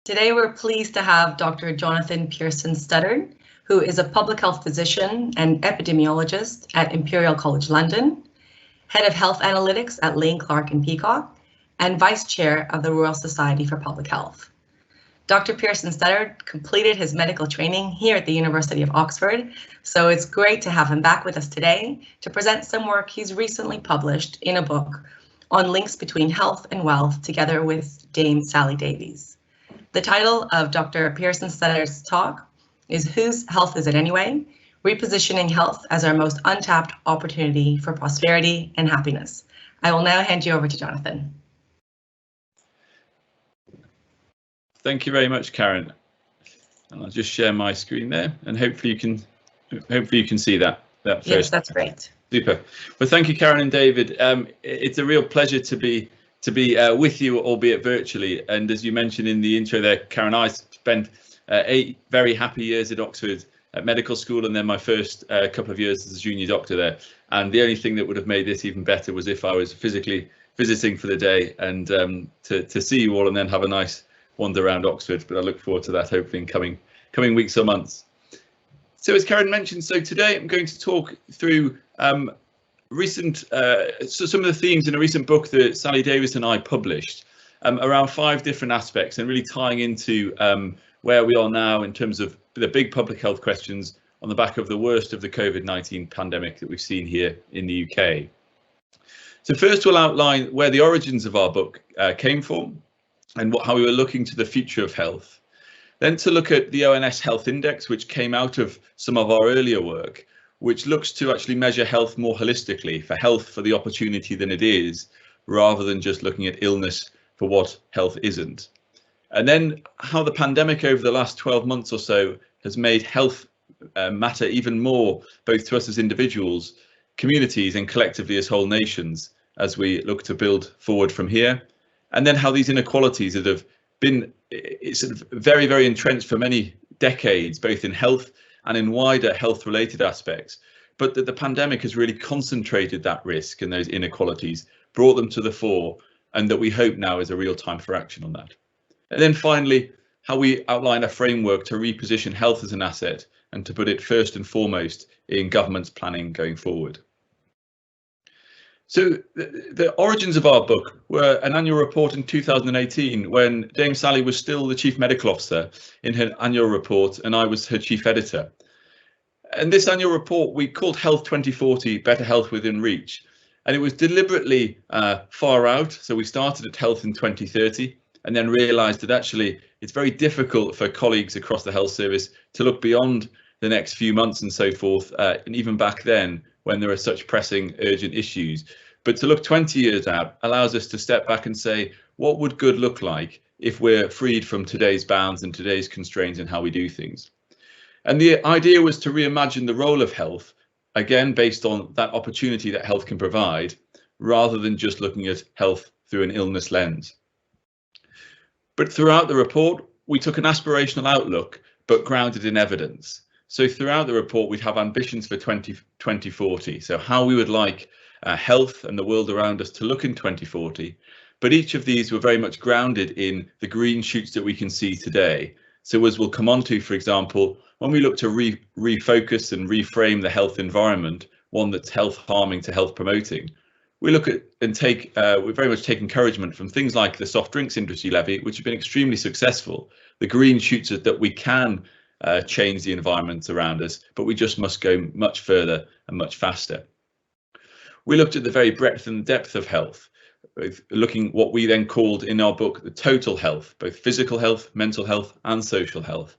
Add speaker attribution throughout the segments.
Speaker 1: Today we're pleased to have Dr. Jonathan Pearson-Stuttard, who is a public health physician and epidemiologist at Imperial College London, head of health analytics at Lane Clark and Peacock, and vice chair of the Royal Society for Public Health. Dr. Pearson-Stuttard completed his medical training here at the University of Oxford, so it's great to have him back with us today to present some work he's recently published in a book on links between health and wealth, together with Dame Sally Davies. The title of Dr. Pearson-Stuttard's talk is Whose Health Is It Anyway? Repositioning Health as Our Most Untapped Opportunity for Prosperity and Happiness. I will now hand you over to Jonathan.
Speaker 2: Thank you very much, Karen. And I'll just share my screen there, and hopefully you can see that first.
Speaker 1: Yes, that's great.
Speaker 2: Super. Well, thank you, Karen and David. It's a real pleasure to be with you, albeit virtually. And as you mentioned in the intro there, Karen, I spent 8 very happy years at Oxford at medical school, and then my first couple of years as a junior doctor there. And the only thing that would have made this even better was if I was physically visiting for the day and to see you all and then have a nice wander around Oxford. But I look forward to that hopefully in coming weeks or months. So as Karen mentioned, so today I'm going to talk through some of the themes in a recent book that Sally Davies and I published around 5 different aspects, and really tying into where we are now in terms of the big public health questions on the back of the worst of the COVID-19 pandemic that we've seen here in the UK. So first we'll outline where the origins of our book came from and how we were looking to the future of health. Then to look at the ONS Health Index, which came out of some of our earlier work, which looks to actually measure health more holistically, for health for the opportunity than it is, rather than just looking at illness for what health isn't. And then how the pandemic over the last 12 months or so has made health matter even more, both to us as individuals, communities, and collectively as whole nations, as we look to build forward from here. And then how these inequalities that have been sort of very, very entrenched for many decades, both in health and in wider health-related aspects, but that the pandemic has really concentrated that risk and those inequalities, brought them to the fore, and that we hope now is a real time for action on that. And then finally, how we outline a framework to reposition health as an asset and to put it first and foremost in government's planning going forward. So the origins of our book were an annual report in 2018 when Dame Sally was still the Chief Medical Officer in her annual report and I was her Chief Editor. And this annual report we called Health 2040, Better Health Within Reach. And it was deliberately far out. So we started at Health in 2030 and then realised that actually it's very difficult for colleagues across the health service to look beyond the next few months and so forth, and even back then, when there are such pressing, urgent issues. But to look 20 years out allows us to step back and say, what would good look like if we're freed from today's bounds and today's constraints in how we do things? And the idea was to reimagine the role of health, again, based on that opportunity that health can provide, rather than just looking at health through an illness lens. But throughout the report, we took an aspirational outlook, but grounded in evidence. So throughout the report, we'd have ambitions for 2040. So how we would like health and the world around us to look in 2040. But each of these were very much grounded in the green shoots that we can see today. So as we'll come on to, for example, when we look to refocus and reframe the health environment, one that's health harming to health promoting, we look at and we very much take encouragement from things like the soft drinks industry levy, which have been extremely successful. The green shoots that we can change the environment around us, but we just must go much further and much faster. We looked at the very breadth and depth of health, looking what we then called in our book the total health, both physical health, mental health and social health,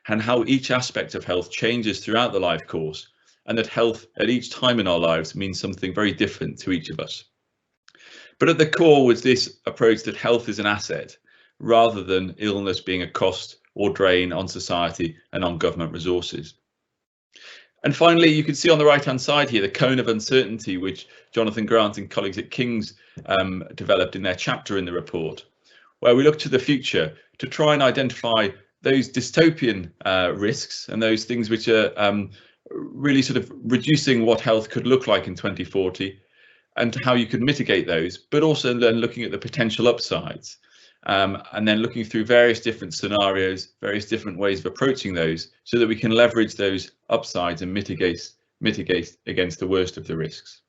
Speaker 2: and how each aspect of health changes throughout the life course, and that health at each time in our lives means something very different to each of us. But at the core was this approach that health is an asset, rather than illness being a cost or drain on society and on government resources. And finally, you can see on the right hand side here the cone of uncertainty, which Jonathan Grant and colleagues at King's developed in their chapter in the report, where we look to the future to try and identify those dystopian risks and those things which are really sort of reducing what health could look like in 2040 and how you could mitigate those, but also then looking at the potential upsides. and then looking through various different scenarios, various different ways of approaching those, so that we can leverage those upsides and mitigate against the worst of the risks.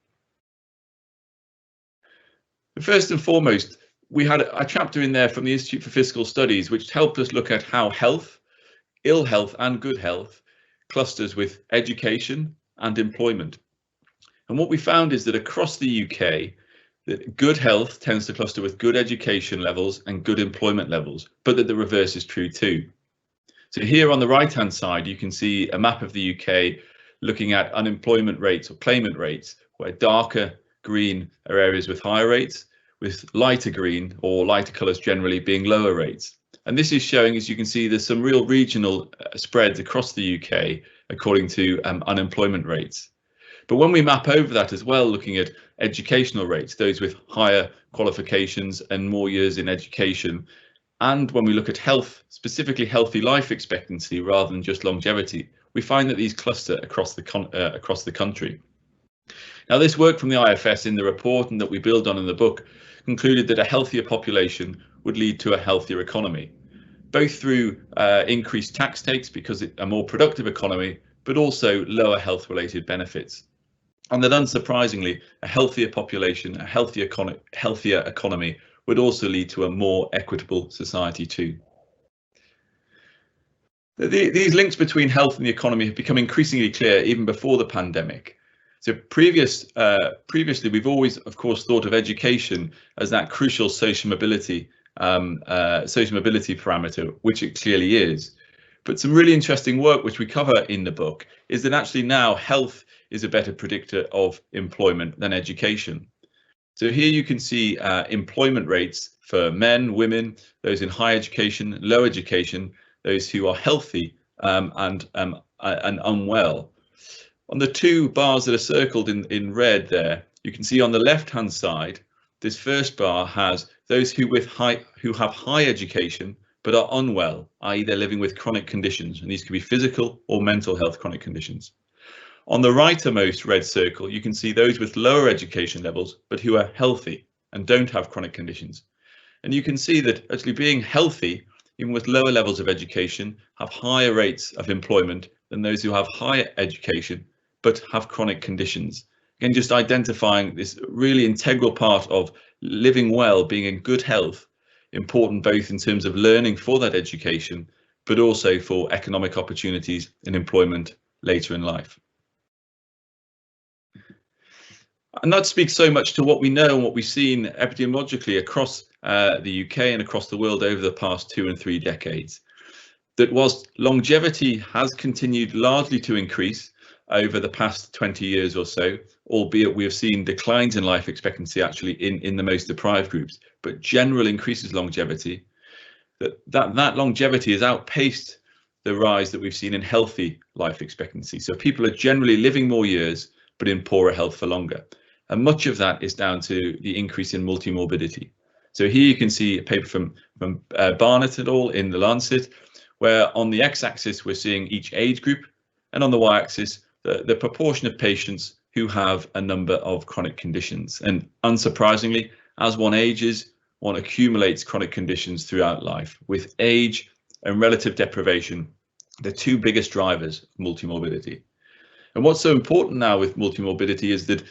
Speaker 2: First and foremost, we had a chapter in there from the Institute for Fiscal Studies, which helped us look at how health, ill health and good health clusters with education and employment. And what we found is that across the UK, that good health tends to cluster with good education levels and good employment levels, but that the reverse is true too. So here on the right-hand side, you can see a map of the UK looking at unemployment rates or claimant rates, where darker green are areas with higher rates, with lighter green or lighter colours generally being lower rates. And this is showing, as you can see, there's some real regional spreads across the UK according to unemployment rates. But when we map over that as well, looking at educational rates, those with higher qualifications and more years in education, and when we look at health, specifically healthy life expectancy rather than just longevity, we find that these cluster across the country. Now, this work from the IFS in the report and that we build on in the book concluded that a healthier population would lead to a healthier economy, both through increased tax takes because it's a more productive economy, but also lower health-related benefits. And that unsurprisingly, a healthier population, a healthier economy would also lead to a more equitable society too. These links between health and the economy have become increasingly clear even before the pandemic. So previously, we've always, of course, thought of education as that crucial social mobility parameter, which it clearly is. But some really interesting work which we cover in the book is that actually now health is a better predictor of employment than education. So here you can see employment rates for men, women, those in higher education, low education, those who are healthy and unwell. On the two bars that are circled in red there, you can see on the left-hand side, this first bar has those who have high education but are unwell, i.e. they're living with chronic conditions, and these could be physical or mental health chronic conditions. On the rightmost red circle, you can see those with lower education levels but who are healthy and don't have chronic conditions. And you can see that actually being healthy, even with lower levels of education, have higher rates of employment than those who have higher education but have chronic conditions. Again, just identifying this really integral part of living well, being in good health, important both in terms of learning for that education, but also for economic opportunities and employment later in life. And that speaks so much to what we know and what we've seen epidemiologically across the UK and across the world over the past 2 and 3 decades. That whilst longevity has continued largely to increase over the past 20 years or so, albeit we have seen declines in life expectancy actually in the most deprived groups, but general increases longevity, that longevity has outpaced the rise that we've seen in healthy life expectancy. So people are generally living more years, but in poorer health for longer. And much of that is down to the increase in multimorbidity. So here you can see a paper from Barnett et al. In the Lancet, where on the x-axis we're seeing each age group, and on the y-axis the proportion of patients who have a number of chronic conditions. And unsurprisingly, as one ages, one accumulates chronic conditions throughout life, with age and relative deprivation the two biggest drivers of multimorbidity. And what's so important now with multimorbidity is that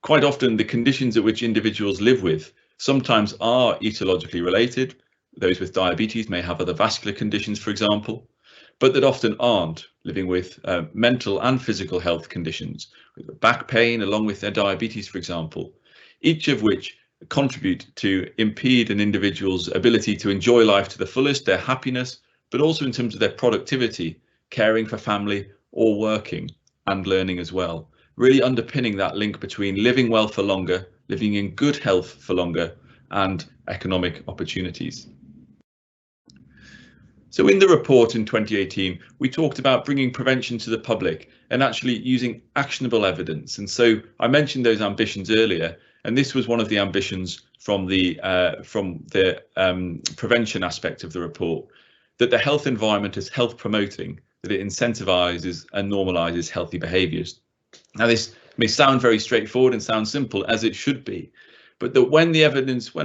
Speaker 2: quite often the conditions at which individuals live with sometimes are etiologically related. Those with diabetes may have other vascular conditions, for example, but that often aren't, living with mental and physical health conditions, with back pain along with their diabetes, for example, each of which contribute to impede an individual's ability to enjoy life to the fullest, their happiness, but also in terms of their productivity, caring for family or working and learning as well, really underpinning that link between living well for longer, living in good health for longer, and economic opportunities. So in the report in 2018, we talked about bringing prevention to the public and actually using actionable evidence. And so I mentioned those ambitions earlier, and this was one of the ambitions from the prevention aspect of the report, that the health environment is health promoting, that it incentivizes and normalizes healthy behaviors. Now, this may sound very straightforward and sound simple, as it should be, but that when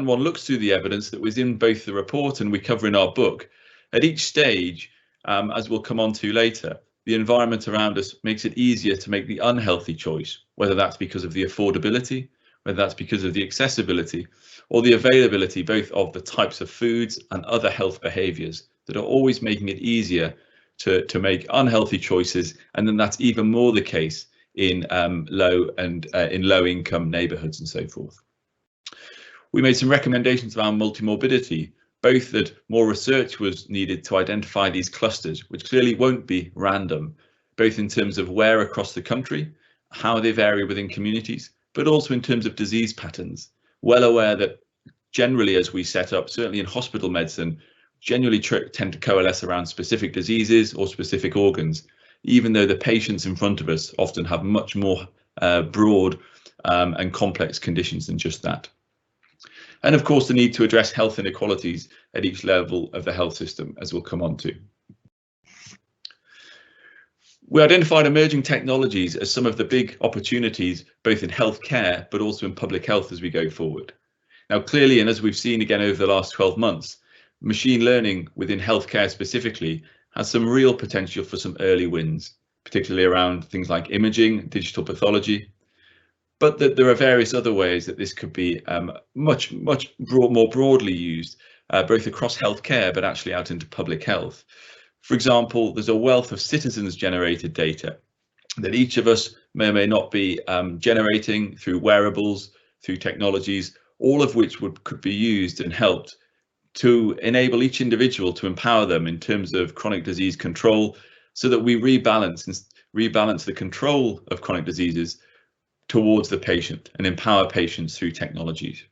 Speaker 2: one looks through the evidence that was in both the report and we cover in our book, at each stage, as we'll come on to later, the environment around us makes it easier to make the unhealthy choice, whether that's because of the affordability, whether that's because of the accessibility, or the availability both of the types of foods and other health behaviours that are always making it easier to make unhealthy choices. And then that's even more the case in low income neighbourhoods and so forth. We made some recommendations around multimorbidity, both that more research was needed to identify these clusters, which clearly won't be random, both in terms of where across the country, how they vary within communities, but also in terms of disease patterns. Well aware that generally, as we set up, certainly in hospital medicine, generally tend to coalesce around specific diseases or specific organs, even though the patients in front of us often have much more broad and complex conditions than just that. And of course, the need to address health inequalities at each level of the health system, as we'll come on to. We identified emerging technologies as some of the big opportunities, both in healthcare, but also in public health as we go forward. Now, clearly, and as we've seen again over the last 12 months, machine learning within healthcare specifically has some real potential for some early wins, particularly around things like imaging, digital pathology, but that there are various other ways that this could be much more broadly used, both across healthcare, but actually out into public health. For example, there's a wealth of citizens generated data that each of us may or may not be generating through wearables, through technologies, all of which could be used and helped to enable each individual to empower them in terms of chronic disease control, so that we rebalance the control of chronic diseases towards the patient and empower patients through technologies.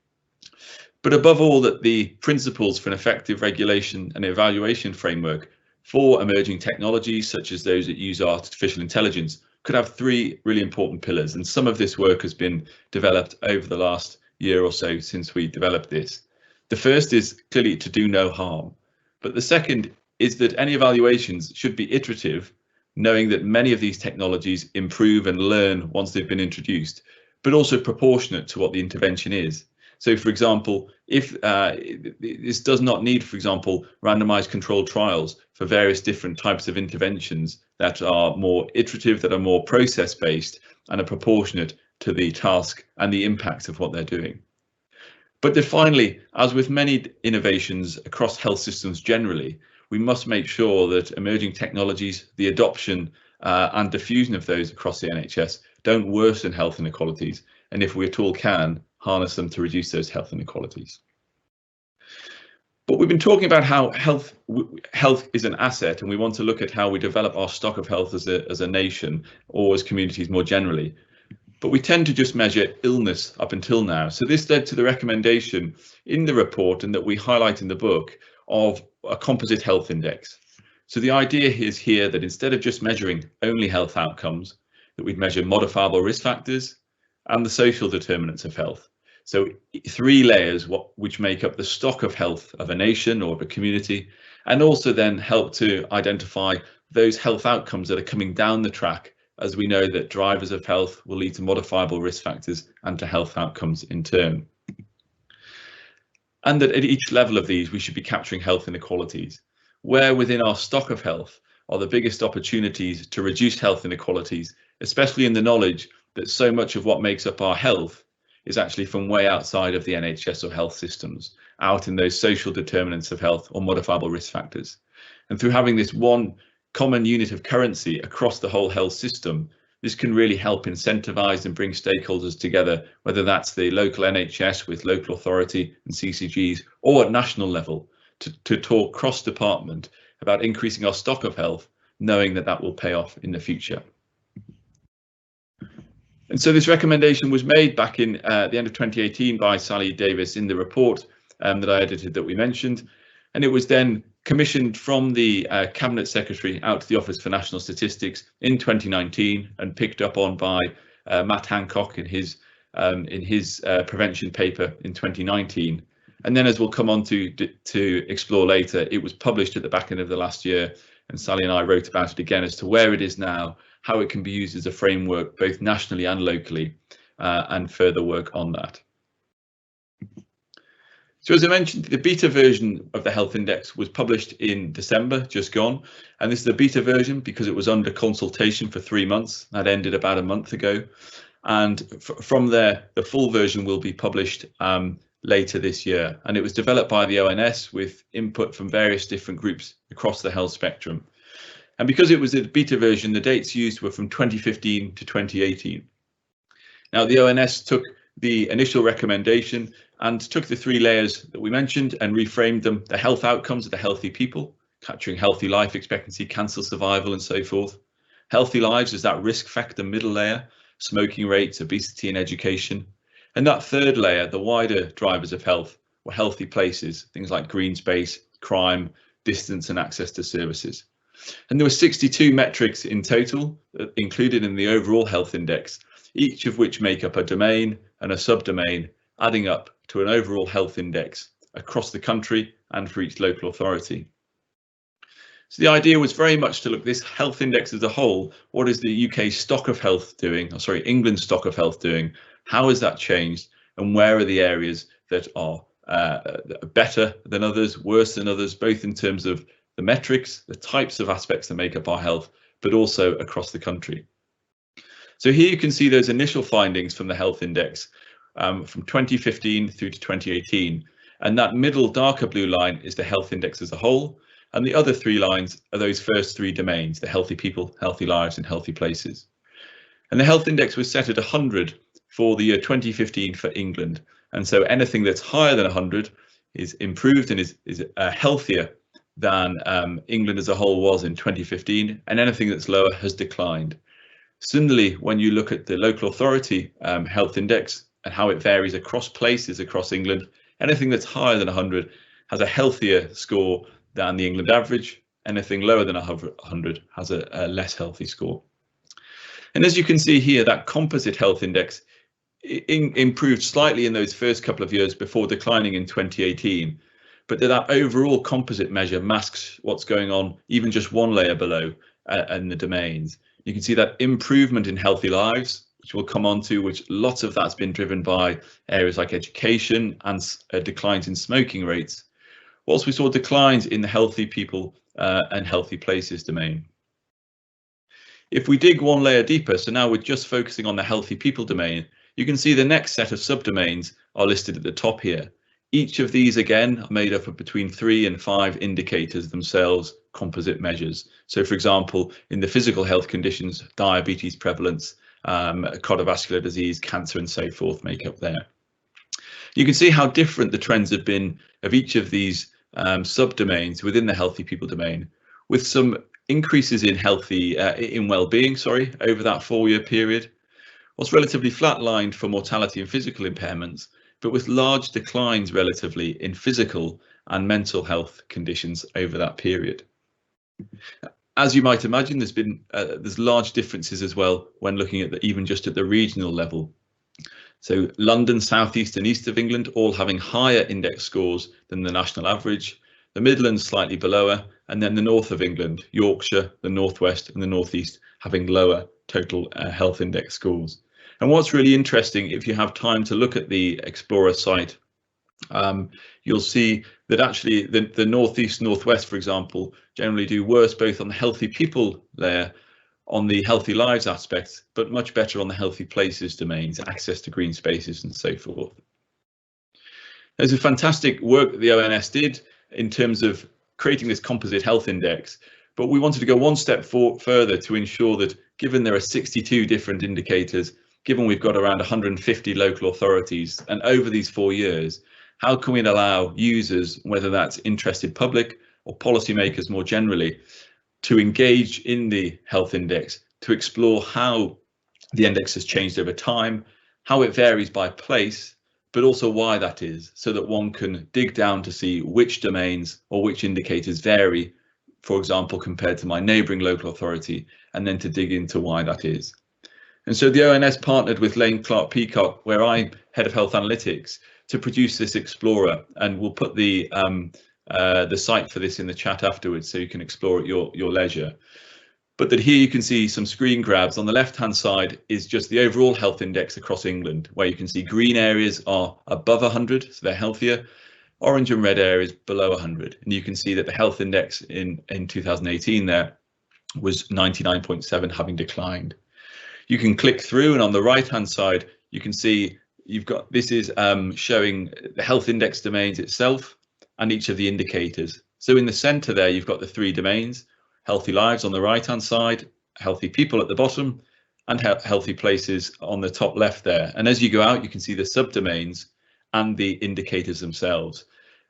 Speaker 2: But above all, that the principles for an effective regulation and evaluation framework for emerging technologies, such as those that use artificial intelligence, could have three really important pillars. And some of this work has been developed over the last year or so since we developed this. The first is clearly to do no harm, but the second is that any evaluations should be iterative, knowing that many of these technologies improve and learn once they've been introduced, but also proportionate to what the intervention is. So, for example, if this does not need, for example, randomized controlled trials for various different types of interventions that are more iterative, that are more process-based and are proportionate to the task and the impact of what they're doing. But then finally, as with many innovations across health systems generally, we must make sure that emerging technologies, the adoption and diffusion of those across the NHS don't worsen health inequalities, and if we at all can, harness them to reduce those health inequalities. But we've been talking about how health is an asset, and we want to look at how we develop our stock of health as a nation or as communities more generally. But we tend to just measure illness up until now. So this led to the recommendation in the report, and that we highlight in the book, of a composite health index. So the idea is here that instead of just measuring only health outcomes, that we'd measure modifiable risk factors and the social determinants of health. So three layers which make up the stock of health of a nation or of a community, and also then help to identify those health outcomes that are coming down the track, as we know that drivers of health will lead to modifiable risk factors and to health outcomes in turn. And that at each level of these, we should be capturing health inequalities. Where within our stock of health are the biggest opportunities to reduce health inequalities, especially in the knowledge that so much of what makes up our health is actually from way outside of the NHS or health systems, out in those social determinants of health or modifiable risk factors. And through having this one common unit of currency across the whole health system, this can really help incentivize and bring stakeholders together, whether that's the local NHS with local authority and CCGs, or at national level, to talk cross-department about increasing our stock of health, knowing that that will pay off in the future. And so this recommendation was made back in the end of 2018 by Sally Davis in the report that I edited that we mentioned. And it was then commissioned from the Cabinet Secretary out to the Office for National Statistics in 2019 and picked up on by Matt Hancock in his prevention paper in 2019. And then, as we'll come on to explore later, it was published at the back end of the last year, and Sally and I wrote about it again as to where it is now, how it can be used as a framework both nationally and locally, and further work on that. So as I mentioned, the beta version of the Health Index was published in December, just gone. And this is the beta version because it was under consultation for 3 months. That ended about a month ago. And from there, the full version will be published later this year. And it was developed by the ONS with input from various different groups across the health spectrum. And because it was a beta version, the dates used were from 2015 to 2018. Now, the ONS took the initial recommendation and took the 3 layers that we mentioned and reframed them: the health outcomes of the healthy people, capturing healthy life expectancy, cancer survival and so forth. Healthy lives is that risk factor middle layer, smoking rates, obesity and education. And that 3rd layer, the wider drivers of health, were healthy places, things like green space, crime, distance and access to services. And there were 62 metrics in total included in the overall health index, each of which make up a domain and a subdomain, adding up to an overall health index across the country and for each local authority. So the idea was very much to look at this health index as a whole. What is the UK stock of health doing? Or sorry, England's stock of health doing? How has that changed? And where are the areas that are better than others, worse than others, both in terms of the metrics, the types of aspects that make up our health, but also across the country. So here you can see those initial findings from the health index from 2015 through to 2018. And that middle darker blue line is the health index as a whole. And the other 3 lines are those first 3 domains, the healthy people, healthy lives and healthy places. And the health index was set at 100 for the year 2015 for England. And so anything that's higher than 100 is improved and is healthier than England as a whole was in 2015. And anything that's lower has declined. Similarly, when you look at the local authority health index and how it varies across places across England, anything that's higher than 100 has a healthier score than the England average. Anything lower than 100 has a less healthy score. And as you can see here, that composite health index improved slightly in those first couple of years before declining in 2018. But that overall composite measure masks what's going on even just 1 layer below in the domains. You can see that improvement in healthy lives, which we'll come on to, which lots of that's been driven by areas like education and declines in smoking rates, whilst we saw declines in the healthy people and healthy places domain. If we dig 1 layer deeper, so now we're just focusing on the healthy people domain, you can see the next set of subdomains are listed at the top here. Each of these again are made up of between 3 and 5 indicators themselves, composite measures. So for example, in the physical health conditions, diabetes prevalence, cardiovascular disease, cancer and so forth make up there. You can see how different the trends have been of each of these subdomains within the healthy people domain, with some increases in well-being, over that 4-year period. Was relatively flatlined for mortality and physical impairments, but with large declines relatively in physical and mental health conditions over that period. As you might imagine, there's large differences as well when looking at even just at the regional level. So London, South East and East of England all having higher index scores than the national average, the Midlands slightly below, and then the north of England, Yorkshire, the Northwest and the Northeast having lower total health index scores. And what's really interesting, if you have time to look at the Explorer site, you'll see that actually the Northeast, Northwest, for example, generally do worse both on the healthy people layer, on the healthy lives aspects, but much better on the healthy places domains, access to green spaces and so forth. There's a fantastic work that the ONS did in terms of creating this composite health index, but we wanted to go 1 step further to ensure that given there are 62 different indicators, given we've got around 150 local authorities, and over these 4 years, how can we allow users, whether that's interested public or policymakers more generally, to engage in the health index, to explore how the index has changed over time, how it varies by place, but also why that is, so that one can dig down to see which domains or which indicators vary, for example, compared to my neighbouring local authority, and then to dig into why that is. And so the ONS partnered with Lane Clark Peacock, where I'm head of health analytics, to produce this Explorer, and we'll put the site for this in the chat afterwards so you can explore at your leisure. But that here you can see some screen grabs. On the left hand side is just the overall health index across England, where you can see green areas are above 100, so they're healthier. orange and red areas below 100. And you can see that the health index in 2018 there was 99.7, having declined. You can click through, and on the right hand side you can see you've got, this is showing the health index domains itself and each of the indicators. So in the center there you've got the three domains: healthy lives on the right hand side, healthy people at the bottom, and healthy places on the top left there. And as you go out you can see the subdomains and the indicators themselves,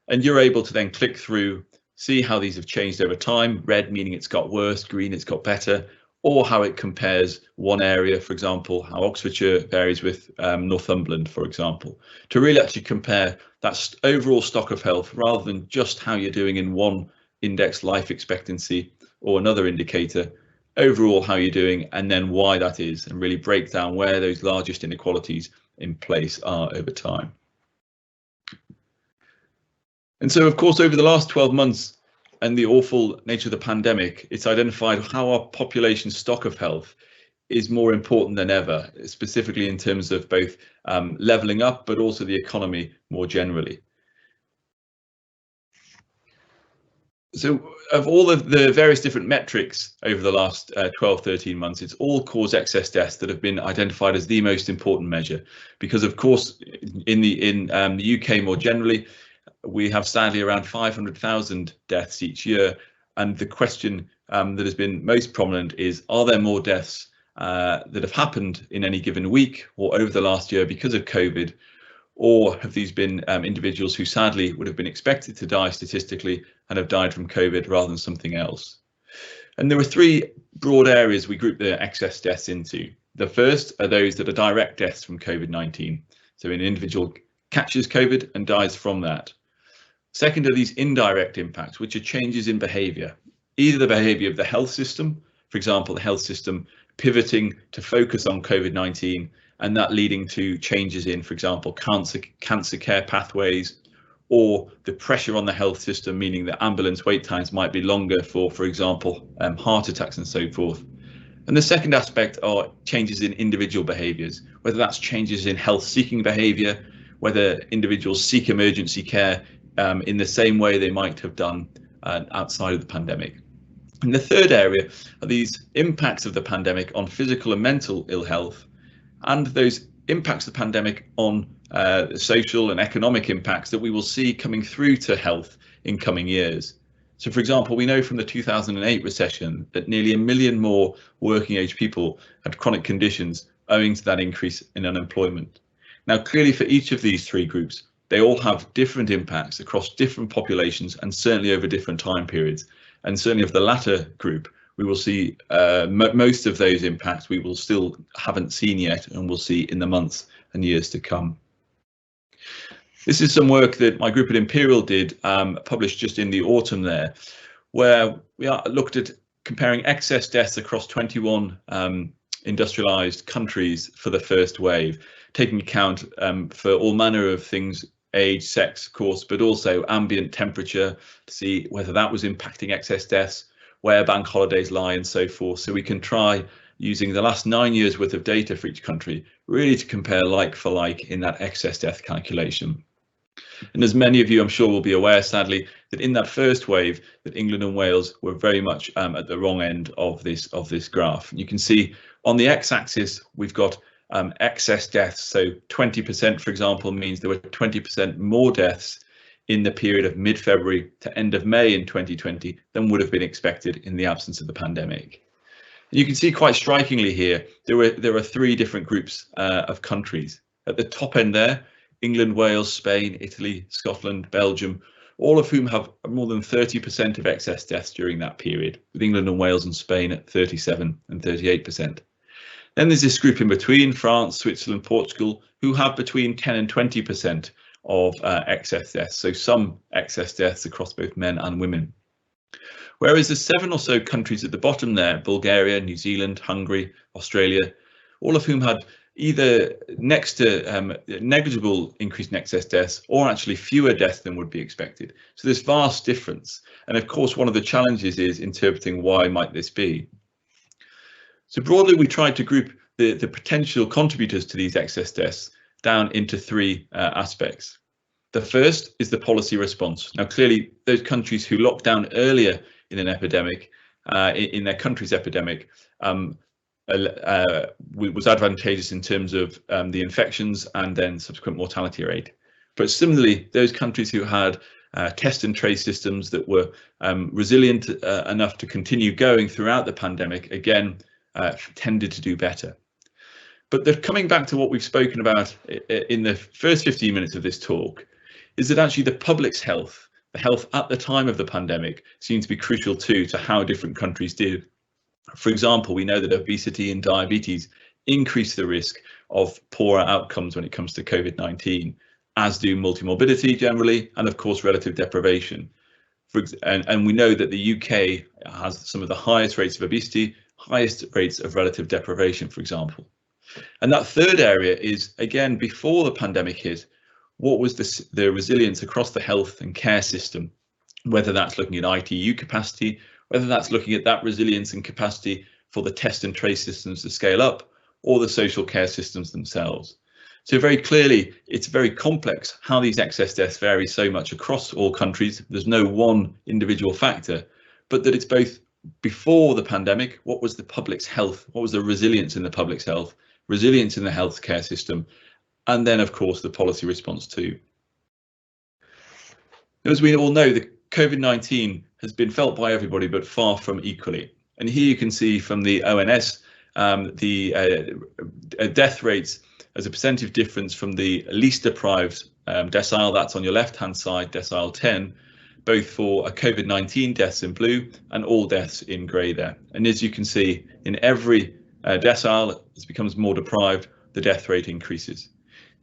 Speaker 2: and you're able to then click through, see how these have changed over time: red meaning it's got worse, green it's got better, or how it compares one area, for example, how Oxfordshire varies with Northumberland, for example, to really actually compare that overall stock of health rather than just how you're doing in one index, life expectancy, or another indicator, overall how you're doing and then why that is, and really break down where those largest inequalities in place are over time. And so, of course, over the last 12 months, and the awful nature of the pandemic, it's identified how our population stock of health is more important than ever, specifically in terms of both levelling up, but also the economy more generally. So of all of the various different metrics over the last 12-13 months, it's all cause excess deaths that have been identified as the most important measure, because of course in the UK more generally, we have sadly around 500,000 deaths each year, and the question that has been most prominent is, are there more deaths that have happened in any given week or over the last year because of COVID, or have these been individuals who sadly would have been expected to die statistically and have died from COVID rather than something else? And there are three broad areas we group the excess deaths into. The first are those that are direct deaths from COVID-19. So an individual catches COVID and dies from that. Second are these indirect impacts, which are changes in behaviour, either the behaviour of the health system, for example, the health system pivoting to focus on COVID-19 and that leading to changes in, for example, cancer care pathways, or the pressure on the health system, meaning that ambulance wait times might be longer for example, heart attacks and so forth. And the second aspect are changes in individual behaviours, whether that's changes in health seeking behaviour, whether individuals seek emergency care in the same way they might have done outside of the pandemic. And the third area are these impacts of the pandemic on physical and mental ill health, and those impacts of the pandemic on social and economic impacts that we will see coming through to health in coming years. So, for example, we know from the 2008 recession that nearly 1 million more working age people had chronic conditions owing to that increase in unemployment. Now, clearly for each of these three groups, they all have different impacts across different populations and certainly over different time periods. And certainly of the latter group, we will see most of those impacts we will still haven't seen yet, and we'll see in the months and years to come. This is some work that my group at Imperial did, published just in the autumn there, where we looked at comparing excess deaths across 21 industrialized countries for the first wave, taking account for all manner of things: age, sex, of course, but also ambient temperature, to see whether that was impacting excess deaths, where bank holidays lie and so forth. So we can try, using the last 9 years worth of data for each country, really to compare like for like in that excess death calculation. And as many of you I'm sure will be aware, sadly, that in that first wave that England and Wales were very much at the wrong end of this graph. You can see on the x-axis we've got excess deaths. So 20%, for example, means there were 20% more deaths in the period of mid-February to end of May in 2020 than would have been expected in the absence of the pandemic. And you can see quite strikingly here, there are three different groups of countries. At the top end there, England, Wales, Spain, Italy, Scotland, Belgium, all of whom have more than 30% of excess deaths during that period, with England and Wales and Spain at 37 and 38%. Then there's this group in between, France, Switzerland, Portugal, who have between 10 and 20% of excess deaths, so some excess deaths across both men and women. Whereas the 7 or so countries at the bottom there, Bulgaria, New Zealand, Hungary, Australia, all of whom had either next to negligible increase in excess deaths or actually fewer deaths than would be expected. So there's vast difference. And of course, one of the challenges is interpreting why might this be. So broadly, we tried to group the potential contributors to these excess deaths down into three aspects. The first is the policy response. Now, clearly, those countries who locked down earlier in an epidemic, in their country's epidemic, was advantageous in terms of the infections and then subsequent mortality rate. But similarly, those countries who had test and trace systems that were resilient enough to continue going throughout the pandemic, again, tended to do better. But coming back to what we've spoken about in the first 15 minutes of this talk, is that actually the public's health, the health at the time of the pandemic, seemed to be crucial too to how different countries did. For example, we know that obesity and diabetes increase the risk of poorer outcomes when it comes to COVID-19, as do multimorbidity generally, and of course relative deprivation. And we know that the UK has some of the highest rates of obesity, highest rates of relative deprivation, for example. And that third area is, again, before the pandemic hit, what was the resilience across the health and care system, whether that's looking at ITU capacity, whether that's looking at that resilience and capacity for the test and trace systems to scale up, or the social care systems themselves. So very clearly, it's very complex how these excess deaths vary so much across all countries. There's no one individual factor, but that it's both before the pandemic, what was the public's health, what was the resilience in the public's health, resilience in the healthcare system, and then, of course, the policy response too. As we all know, the COVID-19 has been felt by everybody, but far from equally. And here you can see from the ONS, the death rates as a percentage difference from the least deprived decile, that's on your left-hand side, decile 10, both for COVID-19 deaths in blue and all deaths in grey there. And as you can see, in every decile, as it becomes more deprived, the death rate increases.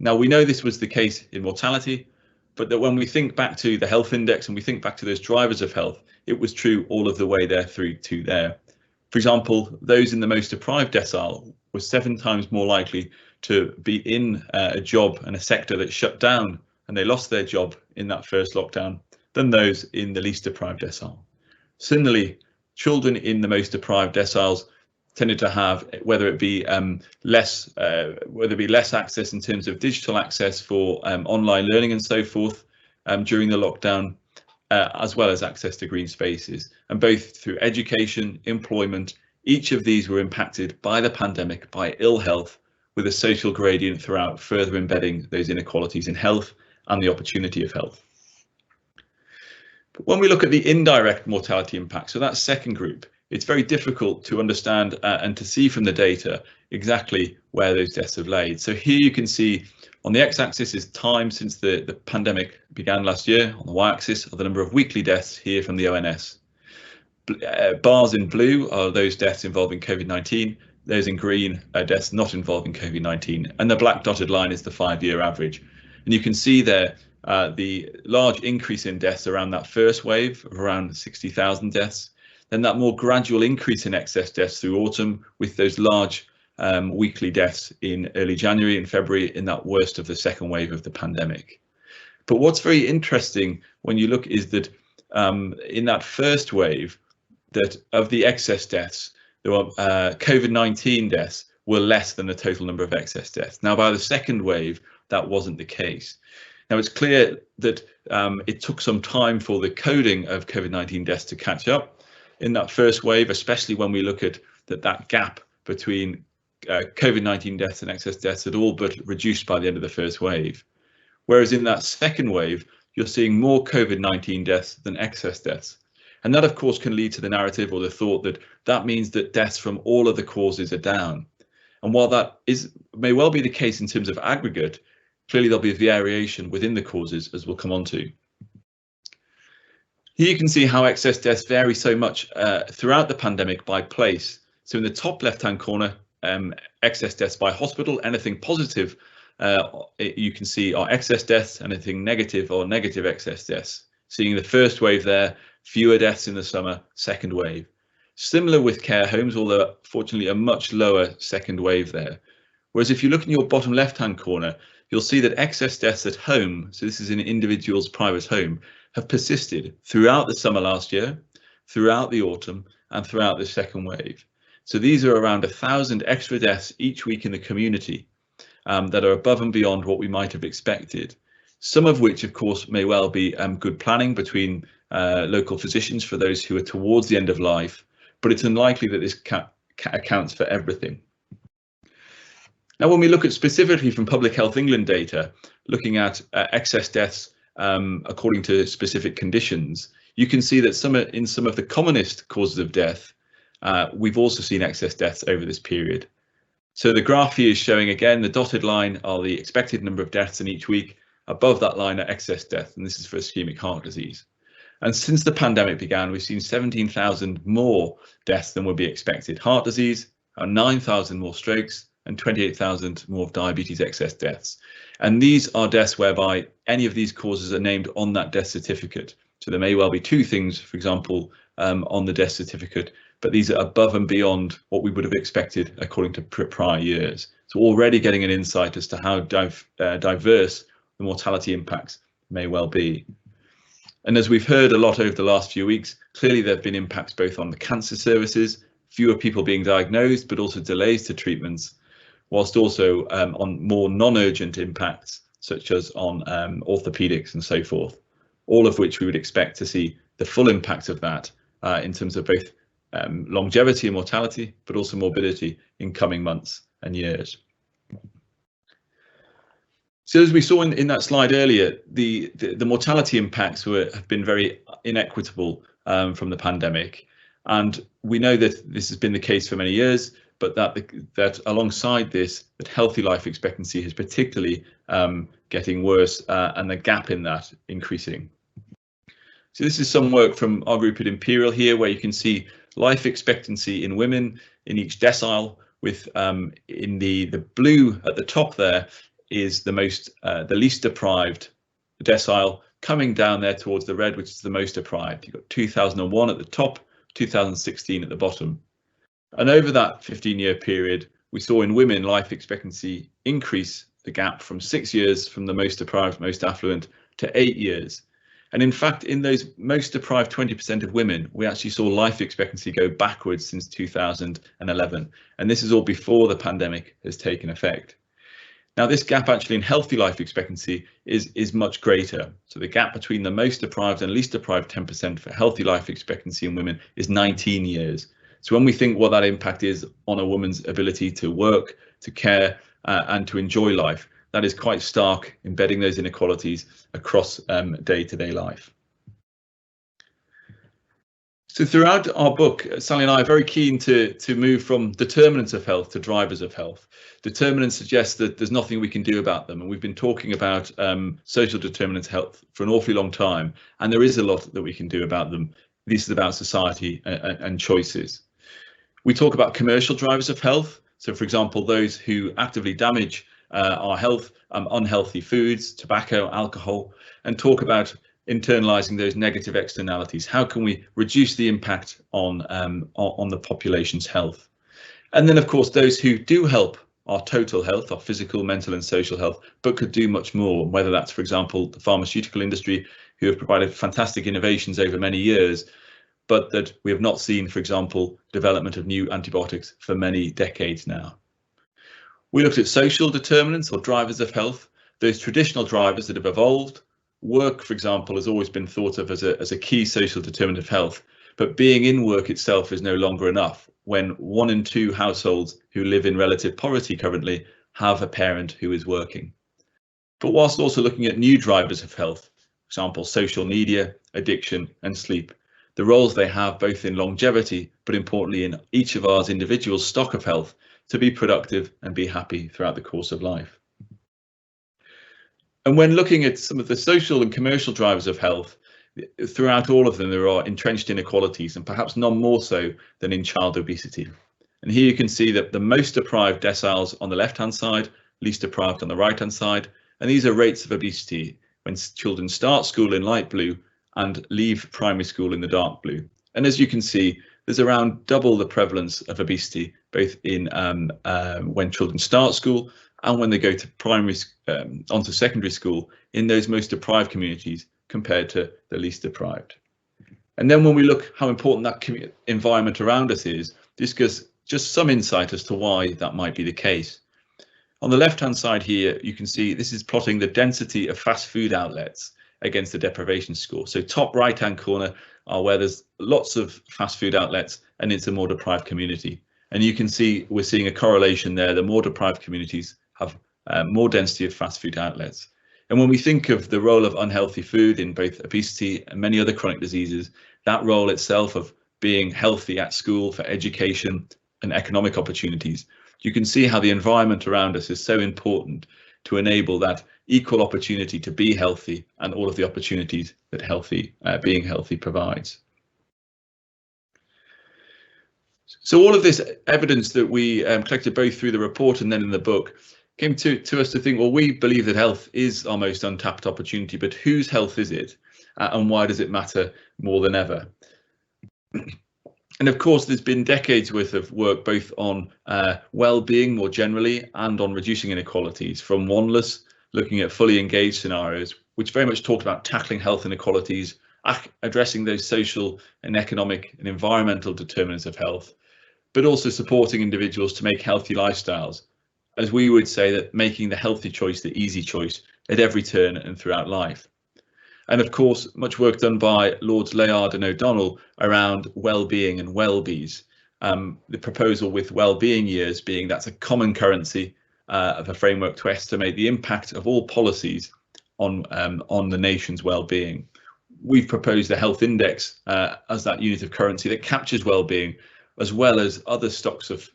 Speaker 2: Now, we know this was the case in mortality, but that when we think back to the health index and we think back to those drivers of health, it was true all of the way there through to there. For example, those in the most deprived decile were 7 times more likely to be in a job and a sector that shut down and they lost their job in that first lockdown than those in the least deprived decile. Similarly, children in the most deprived deciles tended to have, whether it be less access in terms of digital access for online learning and so forth during the lockdown, as well as access to green spaces, and both through education, employment, each of these were impacted by the pandemic, by ill health, with a social gradient throughout, further embedding those inequalities in health and the opportunity of health. But when we look at the indirect mortality impact, so that second group, it's very difficult to understand and to see from the data exactly where those deaths have laid. So here you can see on the x-axis is time since the pandemic began last year. On the y-axis are the number of weekly deaths here from the ONS. Bars in blue are those deaths involving COVID-19. Those in green are deaths not involving COVID-19. And the black dotted line is the 5-year average. And you can see there the large increase in deaths around that first wave of around 60,000 deaths. Then that more gradual increase in excess deaths through autumn, with those large weekly deaths in early January and February in that worst of the second wave of the pandemic. But what's very interesting when you look is that in that first wave, that of the excess deaths, there were COVID-19 deaths were less than the total number of excess deaths. Now, by the second wave, that wasn't the case. Now, it's clear that it took some time for the coding of COVID-19 deaths to catch up in that first wave, especially when we look at that gap between COVID-19 deaths and excess deaths had all but reduced by the end of the first wave. Whereas in that second wave, you're seeing more COVID-19 deaths than excess deaths. And that, of course, can lead to the narrative or the thought that that means that deaths from all of the causes are down. And while that may well be the case in terms of aggregate, clearly there'll be variation within the causes, as we'll come on to. Here you can see how excess deaths vary so much throughout the pandemic by place. So in the top left-hand corner, excess deaths by hospital, anything positive, you can see are excess deaths, anything negative or negative excess deaths. Seeing the first wave there, fewer deaths in the summer, second wave. Similar with care homes, although fortunately a much lower second wave there. Whereas if you look in your bottom left-hand corner, you'll see that excess deaths at home, so this is in an individual's private home, have persisted throughout the summer last year, throughout the autumn, and throughout the second wave. So these are around 1,000 extra deaths each week in the community that are above and beyond what we might have expected. some of which, of course, may well be good planning between local physicians for those who are towards the end of life, but it's unlikely that this accounts for everything. Now, when we look at specifically from Public Health England data, looking at excess deaths according to specific conditions, you can see that in some of the commonest causes of death, we've also seen excess deaths over this period. So the graph here is showing, again, the dotted line are the expected number of deaths in each week. Above that line are excess deaths, and this is for ischemic heart disease. And since the pandemic began, we've seen 17,000 more deaths than would be expected. Heart disease, 9,000 more strokes, and 28,000 more of diabetes excess deaths. And these are deaths whereby any of these causes are named on that death certificate. So there may well be two things, for example, on the death certificate, but these are above and beyond what we would have expected according to prior years. So already getting an insight as to how diverse the mortality impacts may well be. And as we've heard a lot over the last few weeks, clearly there have been impacts both on the cancer services, fewer people being diagnosed, but also delays to treatments, whilst also on more non-urgent impacts, such as on orthopedics and so forth, all of which we would expect to see the full impact of that in terms of both longevity and mortality, but also morbidity in coming months and years. So as we saw in that slide earlier, the mortality impacts have been very inequitable from the pandemic. And we know that this has been the case for many years, but that alongside this, that healthy life expectancy is particularly getting worse and the gap in that increasing. So this is some work from our group at Imperial here, where you can see life expectancy in women in each decile, with in the blue at the top there is the least deprived decile, coming down there towards the red, which is the most deprived. You've got 2001 at the top, 2016 at the bottom. And over that 15-year period, we saw in women life expectancy increase the gap from 6 years from the most deprived, most affluent, to 8 years. And in fact, in those most deprived 20% of women, we actually saw life expectancy go backwards since 2011. And this is all before the pandemic has taken effect. Now, this gap actually in healthy life expectancy is much greater. So the gap between the most deprived and least deprived 10% for healthy life expectancy in women is 19 years. So when we think what that impact is on a woman's ability to work, to care, and to enjoy life, that is quite stark, embedding those inequalities across day-to-day life. So throughout our book, Sally and I are very keen to move from determinants of health to drivers of health. Determinants suggest that there's nothing we can do about them, and we've been talking about social determinants of health for an awfully long time, and there is a lot that we can do about them. This is about society and choices. We talk about commercial drivers of health. So, for example, those who actively damage our health, unhealthy foods, tobacco, alcohol, and talk about internalising those negative externalities. How can we reduce the impact on the population's health? And then, of course, those who do help our total health, our physical, mental and social health, but could do much more, whether that's, for example, the pharmaceutical industry, who have provided fantastic innovations over many years, but that we have not seen, for example, development of new antibiotics for many decades now. We looked at social determinants or drivers of health, those traditional drivers that have evolved. Work, for example, has always been thought of as a key social determinant of health, but being in work itself is no longer enough when 1 in 2 households who live in relative poverty currently have a parent who is working. But whilst also looking at new drivers of health, for example, social media, addiction and sleep, the roles they have both in longevity, but importantly in each of our individual stock of health to be productive and be happy throughout the course of life. And when looking at some of the social and commercial drivers of health, throughout all of them, there are entrenched inequalities, and perhaps none more so than in child obesity. And here you can see that the most deprived deciles on the left-hand side, least deprived on the right-hand side, and these are rates of obesity when children start school in light blue and leave primary school in the dark blue. And as you can see, there's around double the prevalence of obesity, both in when children start school and when they go to onto secondary school in those most deprived communities compared to the least deprived. And then when we look how important that environment around us is, this gives just some insight as to why that might be the case. On the left-hand side here, you can see this is plotting the density of fast food outlets against the deprivation score. So top right-hand corner are where there's lots of fast food outlets and it's a more deprived community. And you can see we're seeing a correlation there. The more deprived communities have more density of fast food outlets. And when we think of the role of unhealthy food in both obesity and many other chronic diseases, that role itself of being healthy at school for education and economic opportunities, you can see how the environment around us is so important to enable that equal opportunity to be healthy and all of the opportunities that being healthy provides. So all of this evidence that we collected both through the report and then in the book came to us to think, well, we believe that health is our most untapped opportunity, but whose health is it and why does it matter more than ever? And of course, there's been decades worth of work both on well-being more generally and on reducing inequalities, from Wanless, looking at fully engaged scenarios, which very much talked about tackling health inequalities, addressing those social and economic and environmental determinants of health, but also supporting individuals to make healthy lifestyles, as we would say that making the healthy choice the easy choice at every turn and throughout life. And of course, much work done by Lords Layard and O'Donnell around well-being and well-bees. The proposal with well-being years being that's a common currency of a framework to estimate the impact of all policies on the nation's well-being. We've proposed a health index as that unit of currency that captures well-being, as well as other stocks of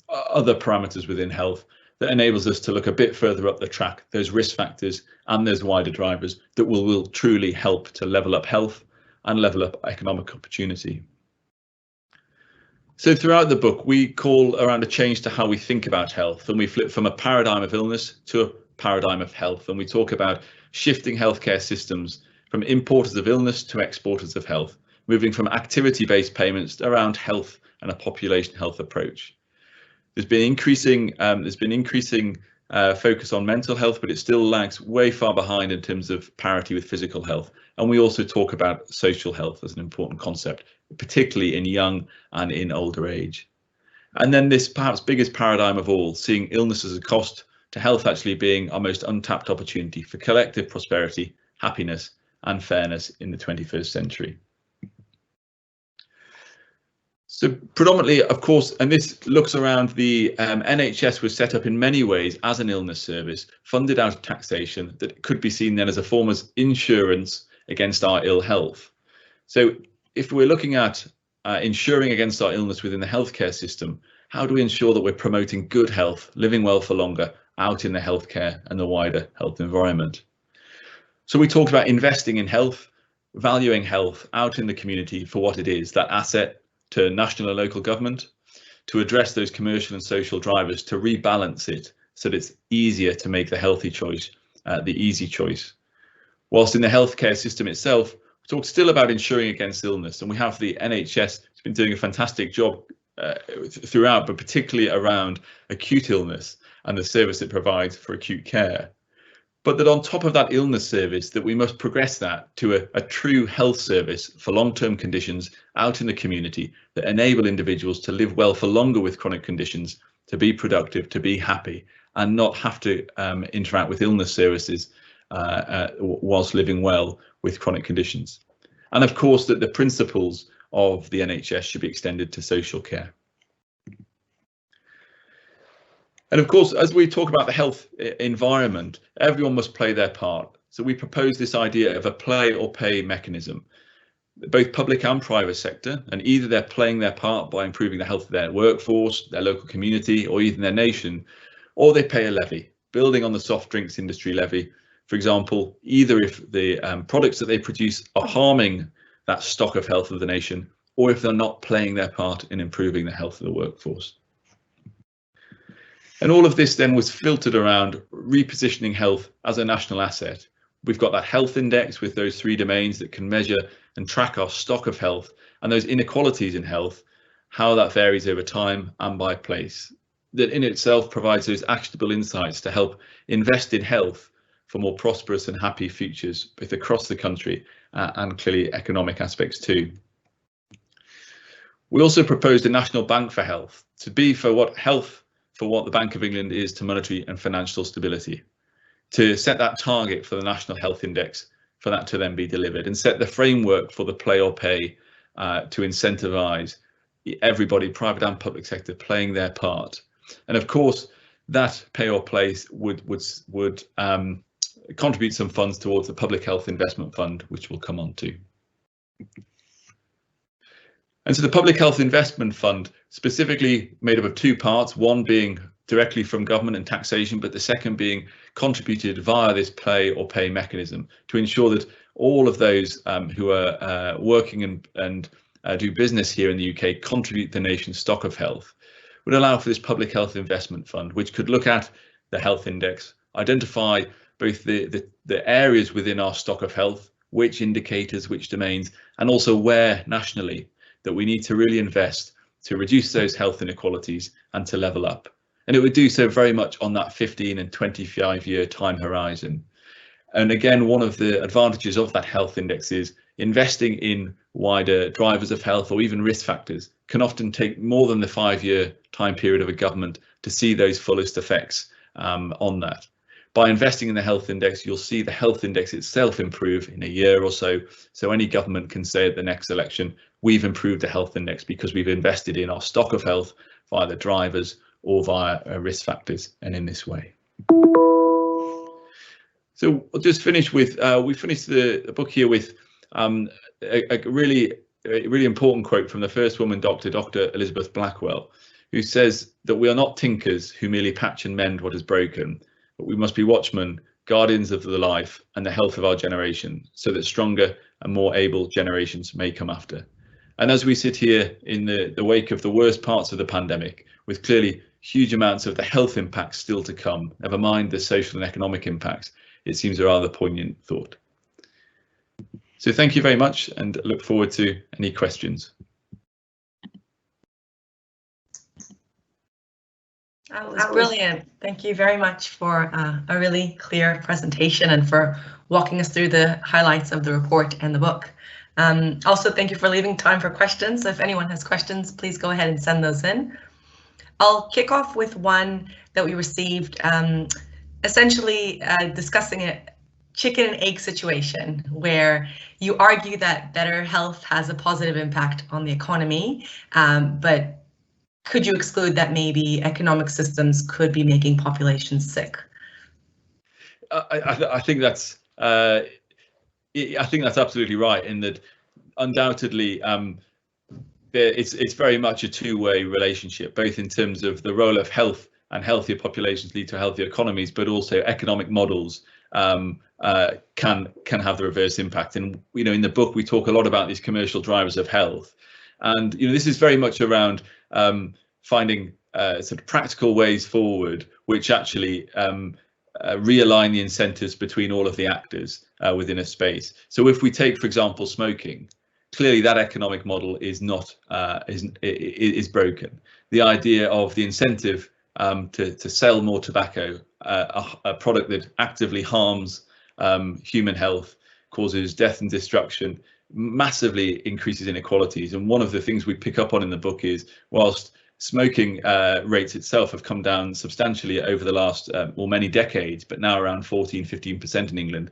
Speaker 2: other parameters within health that enables us to look a bit further up the track, those risk factors and those wider drivers that will truly help to level up health and level up economic opportunity. So throughout the book, we call around a change to how we think about health, and we flip from a paradigm of illness to a paradigm of health, and we talk about shifting healthcare systems from importers of illness to exporters of health, moving from activity-based payments around health and a population health approach. There's been increasing focus on mental health, but it still lags way far behind in terms of parity with physical health. And we also talk about social health as an important concept, particularly in young and in older age. And then this perhaps biggest paradigm of all, seeing illness as a cost to health actually being our most untapped opportunity for collective prosperity, happiness and fairness in the 21st century. So predominantly, of course, and this looks around the NHS was set up in many ways as an illness service, funded out of taxation, that could be seen then as a form of insurance against our ill health. So if we're looking at insuring against our illness within the healthcare system, how do we ensure that we're promoting good health, living well for longer out in the healthcare and the wider health environment? So we talked about investing in health, valuing health out in the community for what it is, that asset to national and local government, to address those commercial and social drivers, to rebalance it so that it's easier to make the healthy choice, the easy choice. Whilst in the healthcare system itself, we talk still about insuring against illness, and we have the NHS has been doing a fantastic job throughout, but particularly around acute illness and the service it provides for acute care. But that on top of that illness service, that we must progress that to a true health service for long-term conditions out in the community that enable individuals to live well for longer with chronic conditions, to be productive, to be happy, and not have to interact with illness services whilst living well with chronic conditions. And of course, that the principles of the NHS should be extended to social care. And of course, as we talk about the health environment, everyone must play their part. So we propose this idea of a play or pay mechanism, both public and private sector, and either they're playing their part by improving the health of their workforce, their local community, or even their nation, or they pay a levy, building on the soft drinks industry levy. For example, either if the products that they produce are harming that stock of health of the nation, or if they're not playing their part in improving the health of the workforce. And all of this then was filtered around repositioning health as a national asset. We've got that health index with those 3 domains that can measure and track our stock of health and those inequalities in health, how that varies over time and by place. That in itself provides those actionable insights to help invest in health for more prosperous and happy futures, both across the country and clearly economic aspects too. We also proposed a national bank for health to be for what health for what the Bank of England is to monetary and financial stability, to set that target for the National Health Index, for that to then be delivered, and set the framework for the play or pay to incentivise everybody, private and public sector, playing their part. And of course, that pay or play would contribute some funds towards the Public Health Investment Fund, which we'll come on to. And so the Public Health Investment Fund, specifically made up of two parts, one being directly from government and taxation, but the second being contributed via this play or pay mechanism to ensure that all of those who are working and do business here in the UK contribute the nation's stock of health, would allow for this Public Health Investment Fund, which could look at the health index, identify both the areas within our stock of health, which indicators, which domains, and also where nationally that we need to really invest to reduce those health inequalities and to level up. And it would do so very much on that 15 and 25-year time horizon. And again, one of the advantages of that health index is investing in wider drivers of health or even risk factors can often take more than the 5-year time period of a government to see those fullest effects on that. By investing in the health index, you'll see the health index itself improve in a year or so. So any government can say at the next election, we've improved the health index because we've invested in our stock of health via the drivers or via risk factors, and in this way. So I'll just finish with, we finished the book here with a really important quote from the first woman doctor, Dr. Elizabeth Blackwell, who says that we are not tinkers who merely patch and mend what is broken, but we must be watchmen, guardians of the life and the health of our generation, so that stronger and more able generations may come after. And as we sit here in the wake of the worst parts of the pandemic, with clearly huge amounts of the health impacts still to come, never mind the social and economic impacts, it seems a rather poignant thought. So thank you very much, and look forward to any questions.
Speaker 1: That was brilliant. Thank you very much for a really clear presentation and for walking us through the highlights of the report and the book. Also, thank you for leaving time for questions. If anyone has questions, please go ahead and send those in. I'll kick off with one that we received, essentially discussing a chicken and egg situation where you argue that better health has a positive impact on the economy, but could you exclude that maybe economic systems could be making populations sick?
Speaker 2: I think that's absolutely right, in that undoubtedly it's very much a two-way relationship, both in terms of the role of health and healthier populations lead to healthier economies, but also economic models can have the reverse impact. And in the book we talk a lot about these commercial drivers of health, and this is very much around finding sort of practical ways forward, which actually realign the incentives between all of the actors within a space. So if we take, for example, smoking, clearly that economic model is not is broken. The idea of the incentive to sell more tobacco, a product that actively harms human health, causes death and destruction, massively increases inequalities. And one of the things we pick up on in the book is, whilst smoking rates itself have come down substantially over the last many decades, but now around 14–15% in England,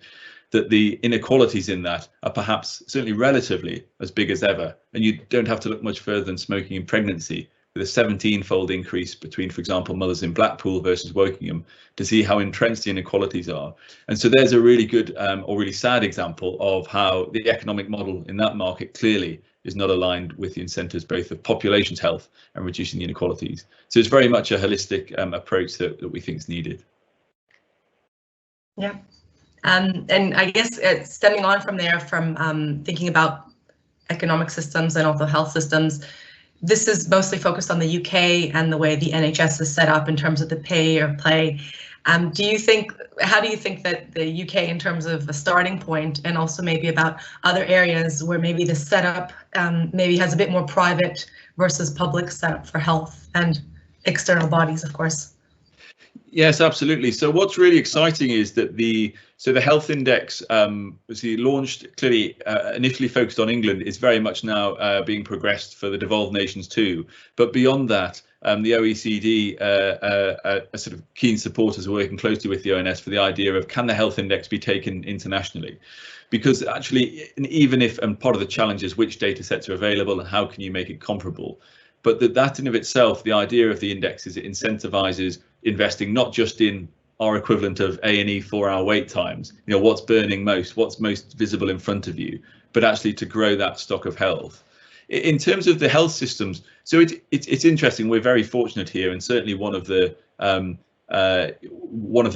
Speaker 2: that the inequalities in that are perhaps certainly relatively as big as ever. And you don't have to look much further than smoking in pregnancy, with a 17-fold increase between, for example, mothers in Blackpool versus Wokingham, to see how entrenched the inequalities are. And so there's a really good or really sad example of how the economic model in that market clearly is not aligned with the incentives both of population's health and reducing the inequalities. So it's very much a holistic approach that we think is needed.
Speaker 1: Yeah, and I guess stemming on from there, from thinking about economic systems and also health systems, this is mostly focused on the UK and the way the NHS is set up in terms of the pay or play. How do you think that the UK, in terms of a starting point, and also maybe about other areas where maybe the setup maybe has a bit more private versus public setup for health and external bodies, of course?
Speaker 2: Yes, absolutely. So what's really exciting is that the health index was launched clearly initially focused on England, is very much now being progressed for the devolved nations too. But beyond that, the OECD are sort of keen supporters working closely with the ONS for the idea of, can the health index be taken internationally? Because actually, even if, and part of the challenge is which data sets are available and how can you make it comparable, but that in of itself, the idea of the index is it incentivizes investing not just in our equivalent of A&E 4-hour wait times, what's burning most, what's most visible in front of you, but actually to grow that stock of health. In terms of the health systems, so it's interesting. We're very fortunate here, and certainly one of the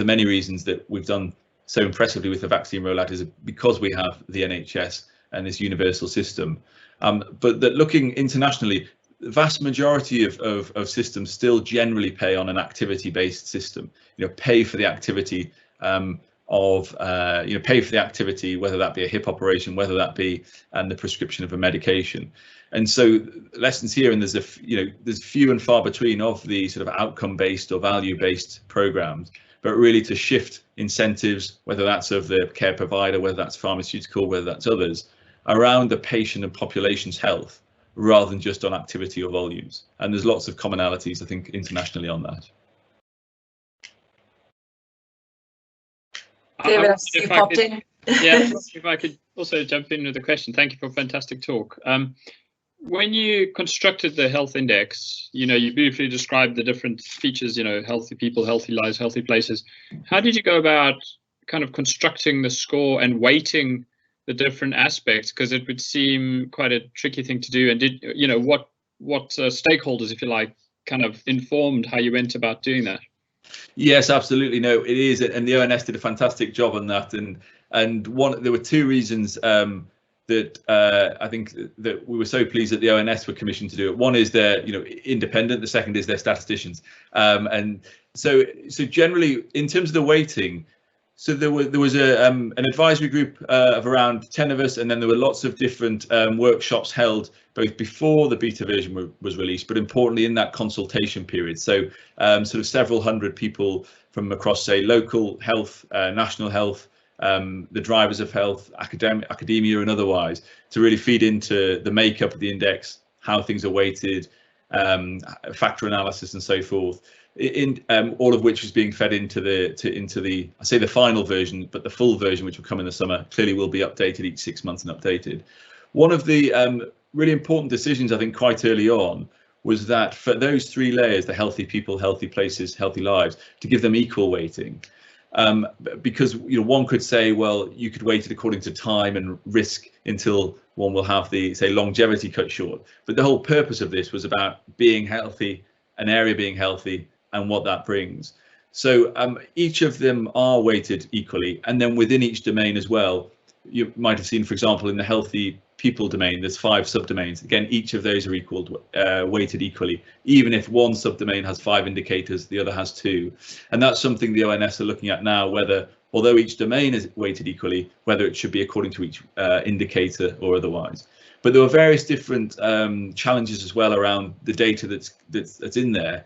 Speaker 2: many reasons that we've done so impressively with the vaccine rollout is because we have the NHS and this universal system. But that looking internationally, the vast majority of systems still generally pay on an activity-based system. Pay for the activity pay for the activity, whether that be a hip operation, whether that be the prescription of a medication. And so lessons here, and there's few and far between of the sort of outcome-based or value-based programs, but really to shift incentives, whether that's of the care provider, whether that's pharmaceutical, whether that's others, around the patient and population's health, rather than just on activity or volumes. And there's lots of commonalities, I think, internationally on that.
Speaker 1: David, you popped in.
Speaker 3: Yeah, if I could also jump in with a question. Thank you for a fantastic talk. When you constructed the health index, you briefly described the different features, healthy people, healthy lives, healthy places. How did you go about kind of constructing the score and weighting the different aspects? Because it would seem quite a tricky thing to do. And what stakeholders, if you like, kind of informed how you went about doing that?
Speaker 2: Yes, absolutely. No, it is, and the ONS did a fantastic job on that. And there were two reasons that I think that we were so pleased that the ONS were commissioned to do it. One is they're independent. The second is they're statisticians. And so generally, in terms of the weighting, so there was an advisory group of around 10 of us, and then there were lots of different workshops held both before the beta version was released, but importantly in that consultation period. So sort of several hundred people from across, say, local health, national health, the drivers of health, academia and otherwise, to really feed into the makeup of the index, how things are weighted, factor analysis and so forth. All of which is being fed into the I say the final version, but the full version, which will come in the summer, clearly will be updated each 6 months and updated. One of the really important decisions, I think, quite early on was that for those three layers, the healthy people, healthy places, healthy lives, to give them equal weighting. Because one could say, well, you could weight it according to time and risk until one will have the, say, longevity cut short. But the whole purpose of this was about being healthy, an area being healthy, and what that brings. So each of them are weighted equally, and then within each domain as well. You might have seen, for example, in the healthy people domain, there's 5 subdomains. Again, each of those are weighted equally. Even if one subdomain has 5 indicators, the other has 2. And that's something the ONS are looking at now, whether, although each domain is weighted equally, whether it should be according to each indicator or otherwise. But there were various different challenges as well around the data that's in there.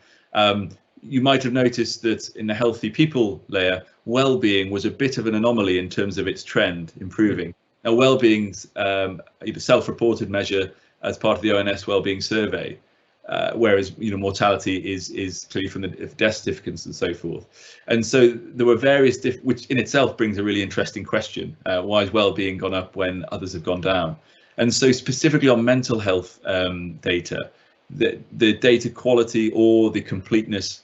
Speaker 2: You might have noticed that in the healthy people layer, well-being was a bit of an anomaly in terms of its trend improving. Now, well-being's a self-reported measure as part of the ONS well-being survey, whereas mortality is clearly from the death certificates and so forth. And so there were various which in itself brings a really interesting question: why has well-being gone up when others have gone down? And so specifically on mental health data, the data quality or the completeness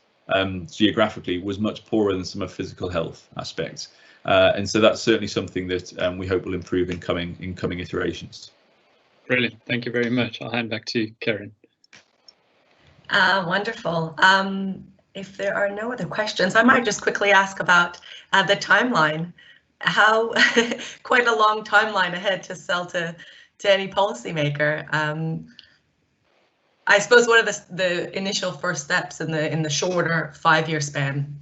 Speaker 2: geographically was much poorer than some of physical health aspects, and so that's certainly something that we hope will improve in coming iterations.
Speaker 3: Brilliant, thank you very much. I'll hand back to Karen.
Speaker 1: Wonderful. If there are no other questions, I might just quickly ask about the timeline. How quite a long timeline ahead to sell to any policymaker. I suppose what are the initial first steps in the shorter 5-year span?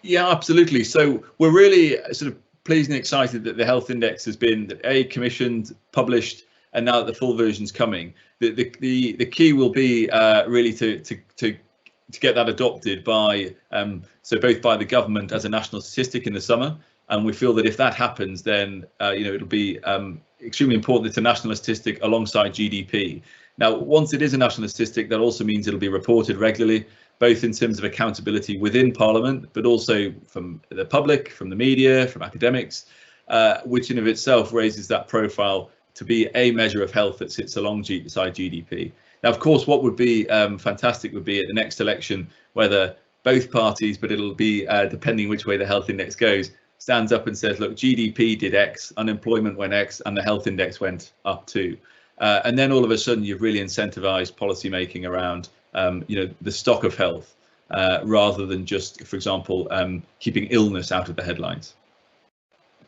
Speaker 2: Yeah, absolutely. So we're really sort of pleased and excited that the health index has been commissioned, published, and now that the full version's coming. The key will be really to get that adopted by so both by the government as a national statistic in the summer, and we feel that if that happens, then it'll be extremely important. It's a national statistic alongside GDP. Now, once it is a national statistic, that also means it'll be reported regularly, both in terms of accountability within Parliament, but also from the public, from the media, from academics, which in of itself raises that profile to be a measure of health that sits alongside GDP. Now, of course, what would be fantastic would be at the next election, whether both parties, but it'll be depending which way the health index goes, stands up and says, look, GDP did X, unemployment went X, and the health index went up too. And then all of a sudden, you've really incentivized policy making around, the stock of health, rather than just, for example, keeping illness out of the headlines.